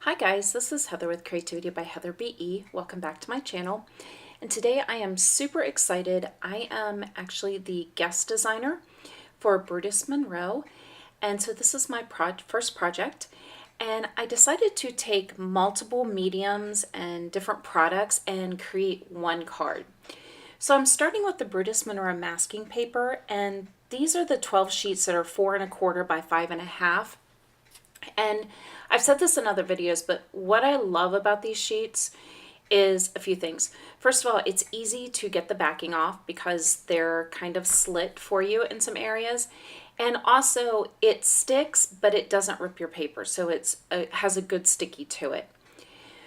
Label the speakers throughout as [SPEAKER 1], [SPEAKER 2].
[SPEAKER 1] Hi guys, this is Heather with Creativity by Heather BE. Welcome back to my channel. And today I am super excited. I am actually the guest designer for Brutus Monroe. And so this is my first project. And I decided to take multiple mediums and different products and create one card. So I'm starting with the Brutus Monroe masking paper, and these are the 12 sheets that are 4 1/4 by 5 1/2. And I've said this in other videos, but what I love about these sheets is a few things. First of all, it's easy to get the backing off because they're kind of slit for you in some areas. And also it sticks, but it doesn't rip your paper. So it has a good sticky to it.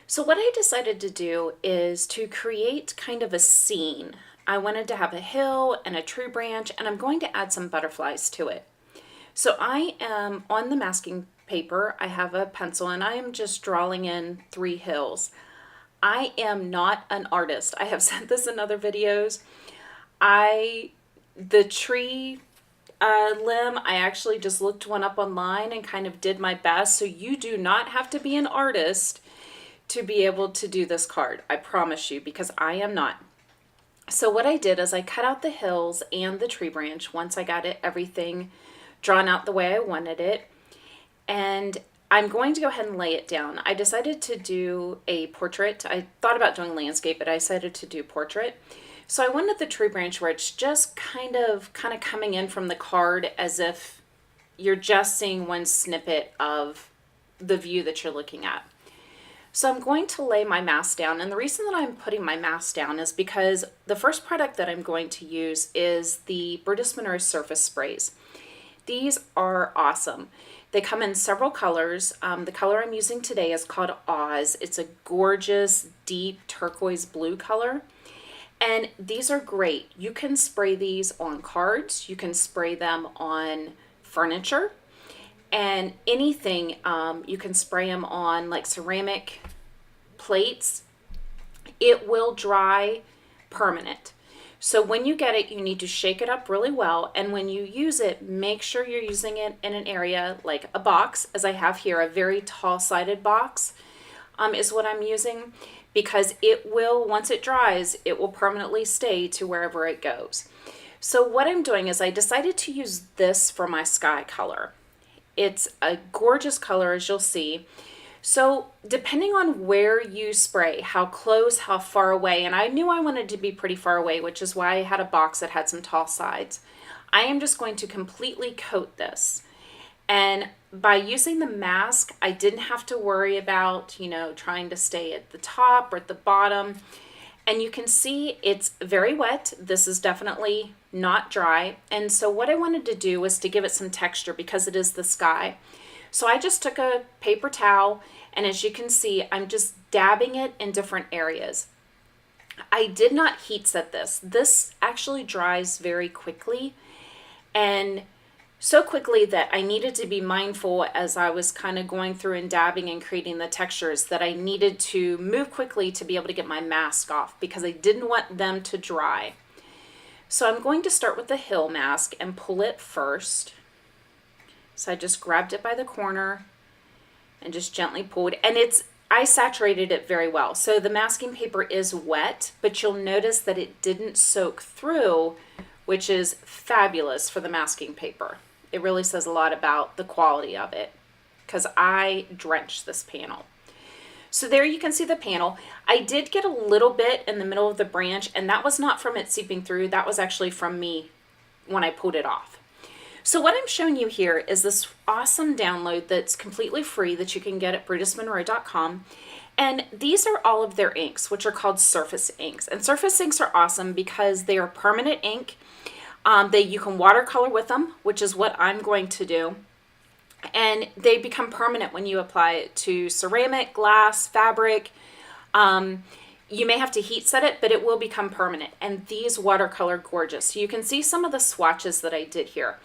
[SPEAKER 1] So what I decided to do is to create kind of a scene. I wanted to have a hill and a tree branch, and I'm going to add some butterflies to it. So I am on the masking paper, I have a pencil, and I am just drawing in 3 hills. I am not an artist. I have said this in other videos. The tree limb, I actually just looked one up online and kind of did my best. So you do not have to be an artist to be able to do this card. I promise you, because I am not. So what I did is I cut out the hills and the tree branch once I got everything drawn out the way I wanted it. And I'm going to go ahead and lay it down. I decided to do a portrait. I thought about doing landscape, but I decided to do portrait. So I wanted the tree branch where it's just kind of coming in from the card as if you're just seeing one snippet of the view that you're looking at. So I'm going to lay my mask down, and the reason that I'm putting my mask down is because the first product that I'm going to use is the Brutus Monroe Surface Sprays. These are awesome. They come in several colors. The color I'm using today is called Oz. It's a gorgeous, deep turquoise blue color. And these are great. You can spray these on cards. You can spray them on furniture. And anything, you can spray them on like ceramic plates. It will dry permanent. So when you get it, you need to shake it up really well. And when you use it, make sure you're using it in an area like a box, as I have here, a very tall-sided box is what I'm using, because it will, once it dries, it will permanently stay to wherever it goes. So what I'm doing is I decided to use this for my sky color. It's a gorgeous color, as you'll see. So depending on where you spray, how close, how far away, and I knew I wanted to be pretty far away, which is why I had a box that had some tall sides. I am just going to completely coat this. And by using the mask, I didn't have to worry about, trying to stay at the top or at the bottom. And you can see it's very wet. This is definitely not dry. And so what I wanted to do was to give it some texture because it is the sky. So I just took a paper towel, and as you can see, I'm just dabbing it in different areas. I did not heat set this. This actually dries very quickly, and so quickly that I needed to be mindful as I was kind of going through and dabbing and creating the textures, that I needed to move quickly to be able to get my mask off because I didn't want them to dry. So I'm going to start with the hill mask and pull it first. So I just grabbed it by the corner and just gently pulled. And I saturated it very well. So the masking paper is wet, but you'll notice that it didn't soak through, which is fabulous for the masking paper. It really says a lot about the quality of it because I drenched this panel. So there you can see the panel. I did get a little bit in the middle of the branch, and that was not from it seeping through. That was actually from me when I pulled it off. So what I'm showing you here is this awesome download that's completely free that you can get at brutusmonroe.com. And these are all of their inks, which are called surface inks. And surface inks are awesome because they are permanent ink. You can watercolor with them, which is what I'm going to do. And they become permanent when you apply it to ceramic, glass, fabric. You may have to heat set it, but it will become permanent. And these watercolor gorgeous. So you can see some of the swatches that I did here.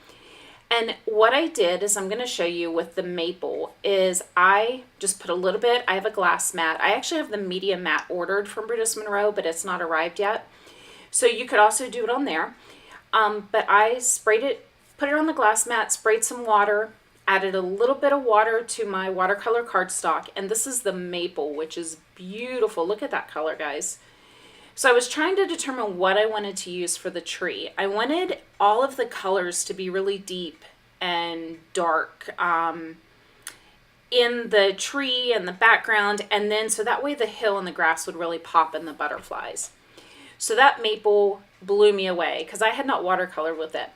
[SPEAKER 1] And what I did is I'm going to show you with the maple is I just put a little bit. I have a glass mat. I actually have the medium mat ordered from Brutus Monroe, but it's not arrived yet. So you could also do it on there. But I sprayed it, put it on the glass mat, sprayed some water, added a little bit of water to my watercolor cardstock, and this is the maple, which is beautiful. Look at that color, guys. So I was trying to determine what I wanted to use for the tree. I wanted all of the colors to be really deep and dark in the tree and the background, and then so that way the hill and the grass would really pop in the butterflies. So that maple blew me away because I had not watercolored with it.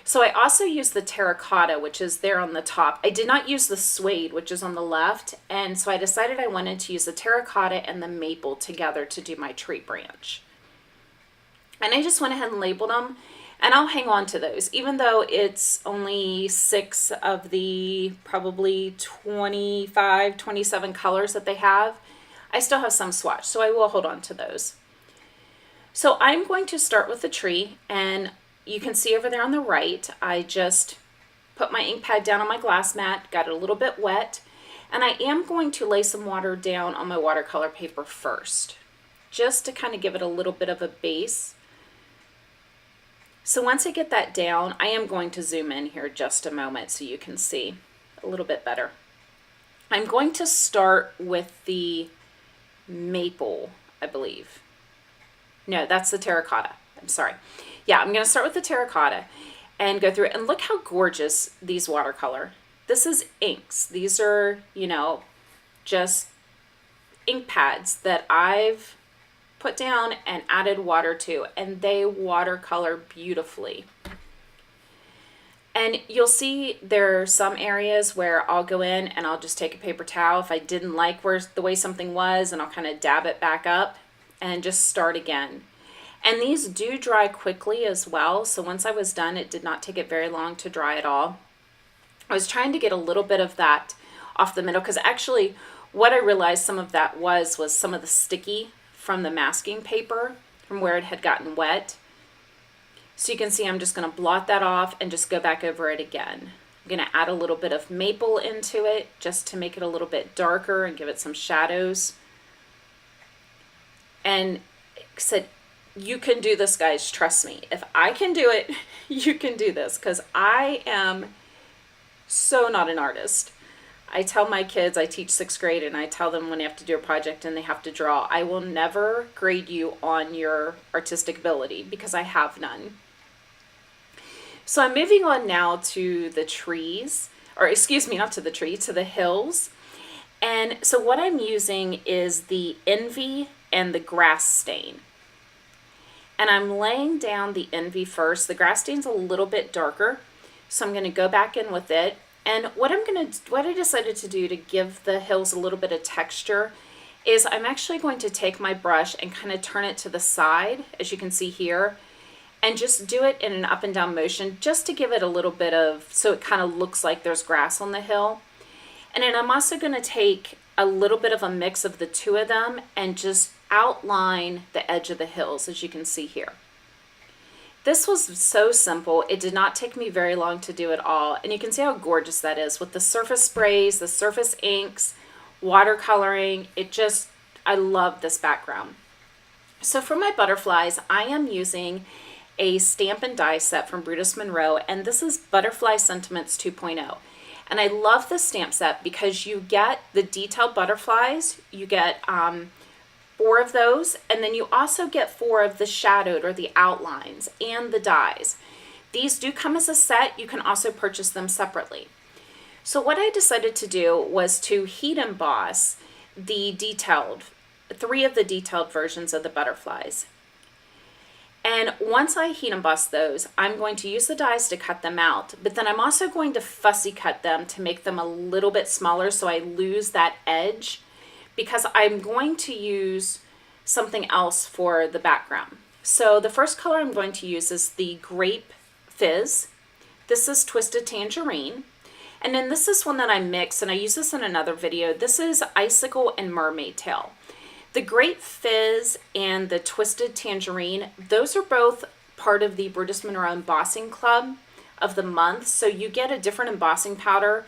[SPEAKER 1] So I also used the terracotta, which is there on the top. I did not use the suede, which is on the left, and so I decided I wanted to use the terracotta and the maple together to do my tree branch. And I just went ahead and labeled them, and I'll hang on to those. Even though it's only 6 of the probably 25, 27 colors that they have, I still have some swatch, so I will hold on to those. So I'm going to start with the tree, and you can see over there on the right, I just put my ink pad down on my glass mat, got it a little bit wet, and I am going to lay some water down on my watercolor paper first, just to kind of give it a little bit of a base. So once I get that down, I am going to zoom in here just a moment so you can see a little bit better. I'm going to start with the maple, I believe. No, that's the terracotta. I'm sorry. Yeah, I'm going to start with the terracotta and go through it. And look how gorgeous these watercolor. This is inks. These are, you know, just ink pads that I've put down and added water to, and they watercolor beautifully. And you'll see there are some areas where I'll go in and I'll just take a paper towel if I didn't like the way something was, and I'll kind of dab it back up and just start again. And these do dry quickly as well, so once I was done, it did not take it very long to dry at all. I was trying to get a little bit of that off the middle, because actually what I realized some of that was some of the sticky from the masking paper from where it had gotten wet. So you can see I'm just going to blot that off and just go back over it again. I'm going to add a little bit of maple into it just to make it a little bit darker and give it some shadows. And like I said, you can do this, guys. Trust me. If I can do it, you can do this, because I am so not an artist. I tell my kids, I teach 6th grade, and I tell them when they have to do a project and they have to draw, I will never grade you on your artistic ability, because I have none. So I'm moving on now to the trees, or excuse me, not to the tree, to the hills. And so what I'm using is the Envy and the Grass Stain. And I'm laying down the Envy first. The Grass Stain's a little bit darker, so I'm going to go back in with it. And what I decided to do to give the hills a little bit of texture is I'm actually going to take my brush and kind of turn it to the side, as you can see here, and just do it in an up and down motion just to give it a little bit of, so it kind of looks like there's grass on the hill. And then I'm also going to take a little bit of a mix of the two of them and just outline the edge of the hills, as you can see here. This was so simple. It did not take me very long to do it all. And you can see how gorgeous that is with the surface sprays, the surface inks, watercoloring. I love this background. So for my butterflies, I am using a stamp and die set from Brutus Monroe, and this is Butterfly Sentiments 2.0. And I love this stamp set because you get the detailed butterflies, you get 4 of those, and then you also get 4 of the shadowed or the outlines and the dies. These do come as a set. You can also purchase them separately. So what I decided to do was to heat emboss the detailed, 3 of the detailed versions of the butterflies. And once I heat emboss those, I'm going to use the dies to cut them out, but then I'm also going to fussy cut them to make them a little bit smaller so I lose that edge, because I'm going to use something else for the background. So the first color I'm going to use is the Grape Fizz. This is Twisted Tangerine. And then this is one that I mix, and I use this in another video. This is Icicle and Mermaid Tail. The Grape Fizz and the Twisted Tangerine, those are both part of the Brutus Monroe Embossing Club of the month. So you get a different embossing powder.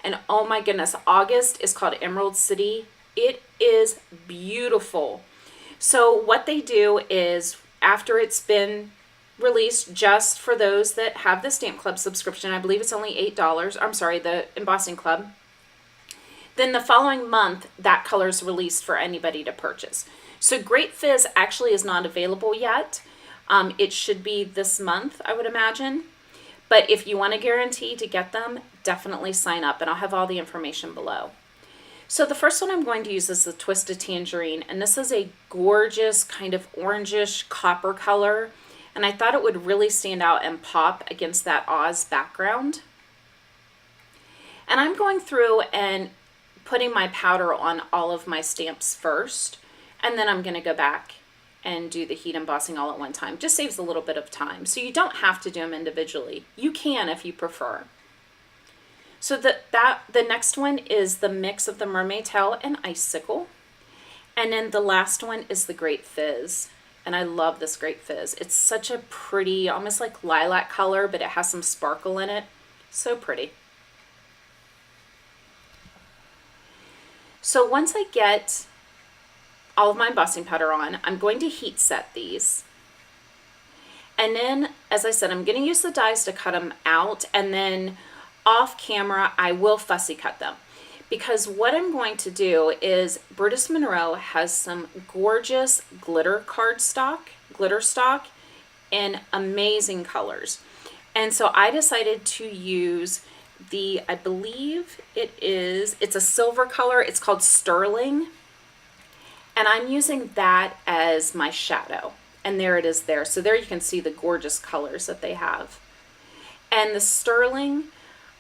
[SPEAKER 1] And oh my goodness, August is called Emerald City. It is beautiful. So what they do is, after it's been released just for those that have the Stamp Club subscription. I believe it's only $8. I'm sorry, the Embossing Club. Then the following month, that color is released for anybody to purchase. So Great Fizz actually is not available yet. It should be this month, I would imagine. But if you want a guarantee to get them, definitely sign up, and I'll have all the information below. So the first one I'm going to use is the Twisted Tangerine, and this is a gorgeous kind of orangish copper color, and I thought it would really stand out and pop against that Oz background. And I'm going through and putting my powder on all of my stamps first, and then I'm going to go back and do the heat embossing all at one time. Just saves a little bit of time. So you don't have to do them individually. You can if you prefer. So the next one is the mix of the Mermaid Tail and Icicle. And then the last one is the Great Fizz. And I love this Great Fizz. It's such a pretty, almost like lilac color, but it has some sparkle in it. So pretty. So once I get all of my embossing powder on, I'm going to heat set these. And then, as I said, I'm going to use the dies to cut them out, and then off camera, I will fussy cut them. Because what I'm going to do is, Brutus Monroe has some gorgeous Glitterstock in amazing colors. And so I decided to use the, I believe it's a silver color. It's called Sterling. And I'm using that as my shadow. And there it is there. So there you can see the gorgeous colors that they have. And the Sterling,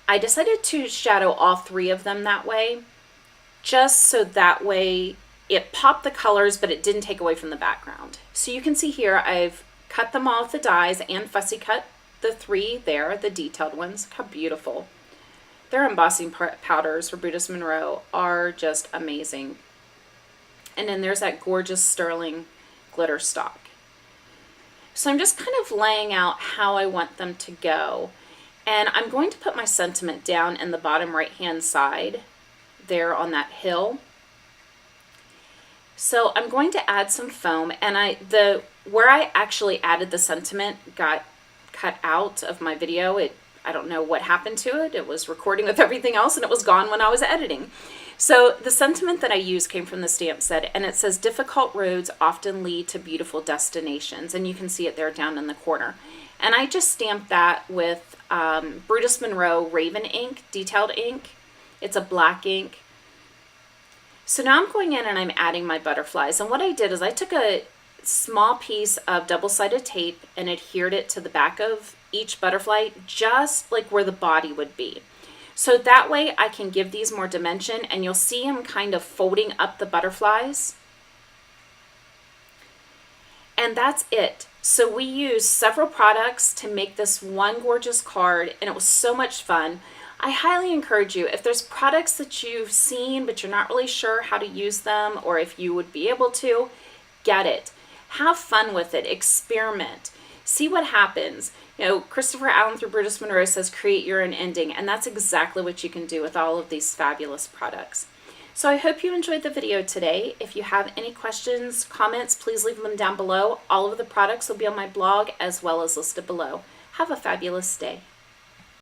[SPEAKER 1] I decided to shadow all three of them that way, just so that way it popped the colors, but it didn't take away from the background. So you can see here, I've cut them all with the dies and fussy cut the three there, the detailed ones. Look how beautiful. Their embossing powders for Brutus Monroe are just amazing. And then there's that gorgeous Sterling Glitterstock. So I'm just kind of laying out how I want them to go. And I'm going to put my sentiment down in the bottom right hand side there on that hill. So I'm going to add some foam, and where I actually added the sentiment got cut out of my video. I don't know what happened to it. It was recording with everything else and it was gone when I was editing. So the sentiment that I used came from the stamp set, and it says, difficult roads often lead to beautiful destinations. And you can see it there down in the corner. And I just stamped that with Brutus Monroe Raven ink, detailed ink. It's a black ink. So now I'm going in and I'm adding my butterflies. And what I did is I took a small piece of double-sided tape and adhered it to the back of each butterfly, just like where the body would be. So that way I can give these more dimension, and you'll see them kind of folding up the butterflies. And that's it. So we used several products to make this one gorgeous card, and it was so much fun. I highly encourage you, if there's products that you've seen but you're not really sure how to use them, or if you would be able to, get it. Have fun with it. Experiment. See what happens. You know, Christopher Allen through Brutus Monroe says create your own ending, and that's exactly what you can do with all of these fabulous products. So I hope you enjoyed the video today. If you have any questions, comments, please leave them down below. All of the products will be on my blog as well as listed below. Have a fabulous day.